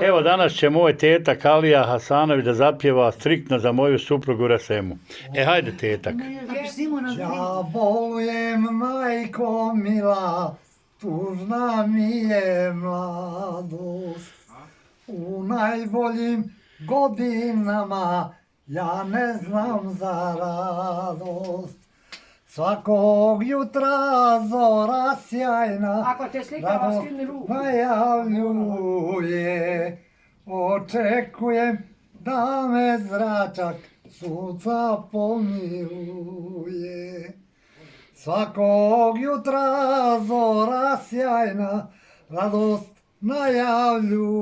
Evo danas će moj teta Kalija Hasanović da zapjeva striktno za moju suprugu Rasemu. Hajde tetak. Ja bolujem, majko mila, tužna mi je mladost. U najboljim godinama ja ne znam za radost. Svakog jutra zora sjajna radost najavljuje. Očekujem da me zračak sunca pomiluje. Svakog jutra zora sjajna radost najavljuje.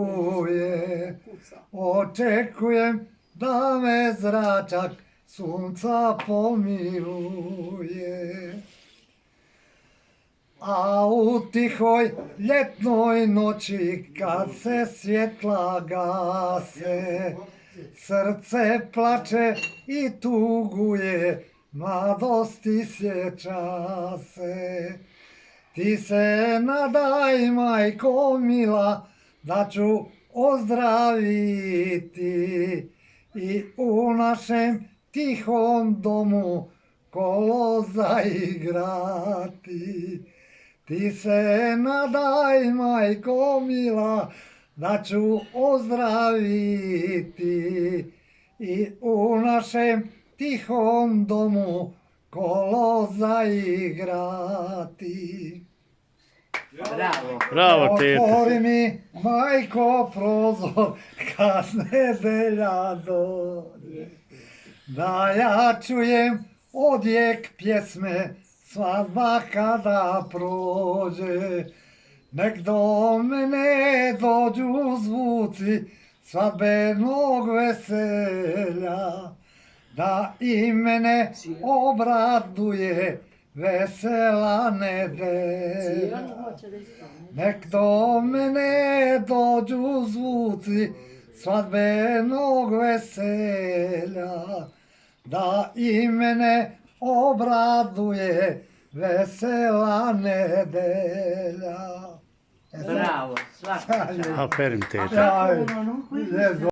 Očekujem da me zračak sunca pomiluje. A u tihoj ljetnoj noći kad se svjetla gase, srce plače i tuguje, mladosti sjeća se. Ti se nadaj, majko mila, da ću ozdraviti i u našem tihom domu kolo zaigrati. Ti se nadaj, majko mila, da ću ozdraviti i u našem tihom domu kolo zaigrati. Bravo teta. Otvori mi, majko, prozor kad nedelja dođe, da ja čujem odjek pjesme svadba kada prođe. Nek do mene dođu zvuci svadbenog veselja, da i mene obraduje vesela nedelja. Nek do mene dođu zvuci svadbenog veselja, da i mene obraduje vesela nedelja. Bravo, svaka čast. Perim teta.